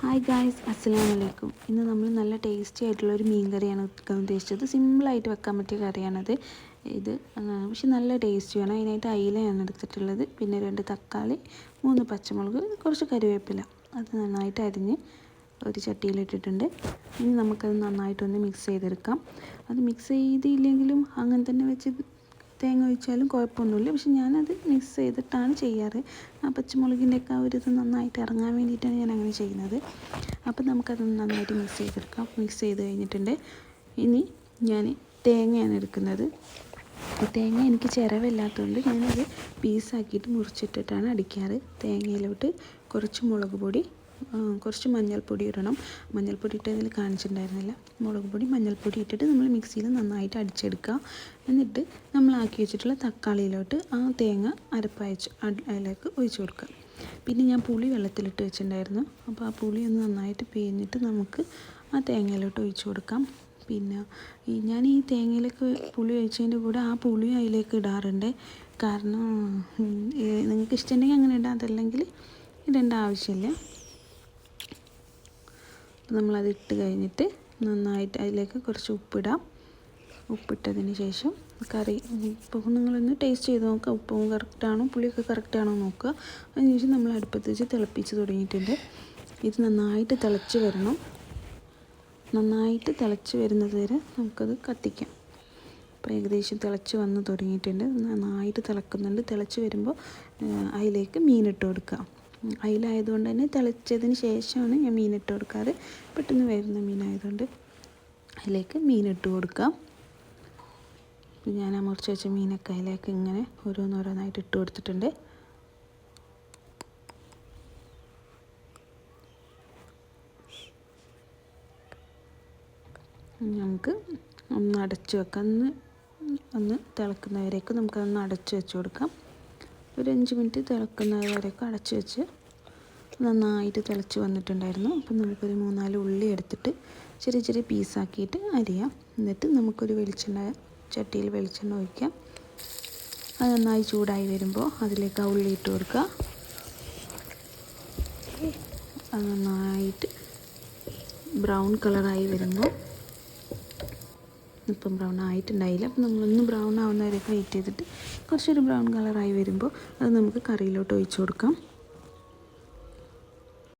Hi guys, അസ്സലാമു അലൈക്കും. ഇന്ന് നമ്മൾ നല്ല ടേസ്റ്റി ആയിട്ടുള്ളൊരു മീൻ കറിയാണ് വെക്കാൻ ഉദ്ദേശിച്ചത്. സിമ്പിളായിട്ട് വെക്കാൻ പറ്റിയ കറിയാണത്. പക്ഷെ നല്ല ടേസ്റ്റിയാണ്. അതിനായിട്ട് അയിലയാണ് എടുത്തിട്ടുള്ളത്. പിന്നെ 2 തക്കാളി, 3 പച്ചമുളക്, കുറച്ച് കറിവേപ്പില. അത് നന്നായിട്ട് അരിഞ്ഞ് ഒരു ചട്ടിയിലിട്ടിട്ടുണ്ട്. ഇനി നമുക്കത് നന്നായിട്ടൊന്ന് മിക്സ് ചെയ്തെടുക്കാം. അത് മിക്സ് ചെയ്തില്ലെങ്കിലും അങ്ങനെ തന്നെ വെച്ച് തേങ്ങ ഒഴിച്ചാലും കുഴപ്പമൊന്നുമില്ല. പക്ഷെ ഞാനത് മിക്സ് ചെയ്തിട്ടാണ് ചെയ്യാറ്. ആ പച്ചമുളകിൻ്റെയൊക്കെ ആ ഒരു ഇത് നന്നായിട്ട് ഇറങ്ങാൻ വേണ്ടിയിട്ടാണ് ഞാൻ അങ്ങനെ ചെയ്യുന്നത്. അപ്പം നമുക്കത് നന്നായിട്ട് മിക്സ് ചെയ്തെടുക്കാം. മിക്സ് ചെയ്ത് കഴിഞ്ഞിട്ടുണ്ട്. ഇനി ഞാൻ തേങ്ങയാണ് എടുക്കുന്നത്. തേങ്ങ എനിക്ക് ചിരവില്ലാത്തതുകൊണ്ട് ഞാനത് പീസാക്കിയിട്ട് മുറിച്ചിട്ടിട്ടാണ് അടിക്കാറ്. തേങ്ങയിലോട്ട് കുറച്ച് മുളക് പൊടി, കുറച്ച് മഞ്ഞൾപ്പൊടി ഇടണം. മഞ്ഞൾപ്പൊടി ഇട്ടതിൽ കാണിച്ചിട്ടുണ്ടായിരുന്നില്ല. മുളക് പൊടി, മഞ്ഞൾപ്പൊടി ഇട്ടിട്ട് നമ്മൾ മിക്സിയിൽ നന്നായിട്ട് അടിച്ചെടുക്കുക. എന്നിട്ട് നമ്മൾ ആക്കി വെച്ചിട്ടുള്ള തക്കാളിയിലോട്ട് ആ തേങ്ങ അരപ്പയച്ച് അതിലേക്ക് ഒഴിച്ച് കൊടുക്കുക. പിന്നെ ഞാൻ പുളി വെള്ളത്തിലിട്ട് വെച്ചിട്ടുണ്ടായിരുന്നു. അപ്പോൾ ആ പുളി ഒന്ന് നന്നായിട്ട് പിഴിഞ്ഞിട്ട് നമുക്ക് ആ തേങ്ങയിലോട്ട് ഒഴിച്ച് കൊടുക്കാം. പിന്നെ ഞാൻ ഈ തേങ്ങയിലേക്ക് പുളി ഒഴിച്ചതിൻ്റെ കൂടെ ആ പുളിയും അതിലേക്ക് ഇടാറുണ്ട്. കാരണം നിങ്ങൾക്ക് ഇഷ്ടമുണ്ടെങ്കിൽ അങ്ങനെ ഇടാം, അതല്ലെങ്കിൽ ഇടേണ്ട ആവശ്യമില്ല. അപ്പോൾ നമ്മളത് ഇട്ട് കഴിഞ്ഞിട്ട് നന്നായിട്ട് അതിലേക്ക് കുറച്ച് ഉപ്പിടാം. ഉപ്പിട്ടതിന് ശേഷം കറി ഇപ്പോൾ നിങ്ങളൊന്ന് ടേസ്റ്റ് ചെയ്ത് നോക്കുക. ഉപ്പും കറക്റ്റാണോ പുളിയൊക്കെ കറക്റ്റാണോ നോക്കുക. അതിനുശേഷം നമ്മൾ അടുപ്പത്ത് വെച്ച് തിളപ്പിച്ച് തുടങ്ങിയിട്ടുണ്ട്. ഇത് നന്നായിട്ട് തിളച്ച് വരണം. നന്നായിട്ട് തിളച്ച് വരുന്നത് വരെ നമുക്കത് കത്തിക്കാം. അപ്പോൾ ഏകദേശം തിളച്ച് വന്ന് തുടങ്ങിയിട്ടുണ്ട്. നന്നായിട്ട് തിളക്കുന്നുണ്ട്. തിളച്ച് വരുമ്പോൾ അതിലേക്ക് മീനിട്ട് കൊടുക്കുക. അതിലായതുകൊണ്ട് തന്നെ തിളച്ചതിന് ശേഷമാണ് ഞാൻ മീനിട്ട് കൊടുക്കാറ്. പെട്ടെന്ന് വരുന്ന മീനായതുകൊണ്ട് അതിലേക്ക് മീനിട്ട് കൊടുക്കാം. ഞാൻ മുറിച്ച് വെച്ച മീനൊക്കെ അതിലേക്ക് ഇങ്ങനെ ഓരോന്നോരോന്നായിട്ട് ഇട്ട് കൊടുത്തിട്ടുണ്ട്. നമുക്ക് ഒന്ന് അടച്ച് വെക്കാം. ഒന്ന് തിളക്കുന്നവരേക്ക് നമുക്കതൊന്ന് അടച്ച് വെച്ച് കൊടുക്കാം. ഒരു 5 മിനിറ്റ് തിളക്കുന്നവരേക്ക് അടച്ച് വെച്ച് നന്നായിട്ട് തിളച്ച് വന്നിട്ടുണ്ടായിരുന്നു. അപ്പം നമുക്കൊരു 3-4 ഉള്ളി എടുത്തിട്ട് ചെറിയ ചെറിയ പീസാക്കിയിട്ട് അരിയാം. എന്നിട്ട് നമുക്കൊരു ചട്ടിയിൽ വെളിച്ചെണ്ണ ഒഴിക്കാം. അത് നന്നായി ചൂടായി വരുമ്പോൾ അതിലേക്ക് ആ ഉള്ളി ഇട്ട് കൊടുക്കുക. അത് നന്നായിട്ട് ബ്രൗൺ കളറായി വരുമ്പോൾ, ഇപ്പം ബ്രൗൺ ആയിട്ടുണ്ടായില്ല, അപ്പം നമ്മളൊന്ന് ബ്രൗൺ ആവുന്നവരൊക്കെ വെയിറ്റ് ചെയ്തിട്ട് കുറച്ചൊരു ബ്രൗൺ കളറായി വരുമ്പോൾ അത് നമുക്ക് കറിയിലോട്ട് ഒഴിച്ച് കൊടുക്കാം.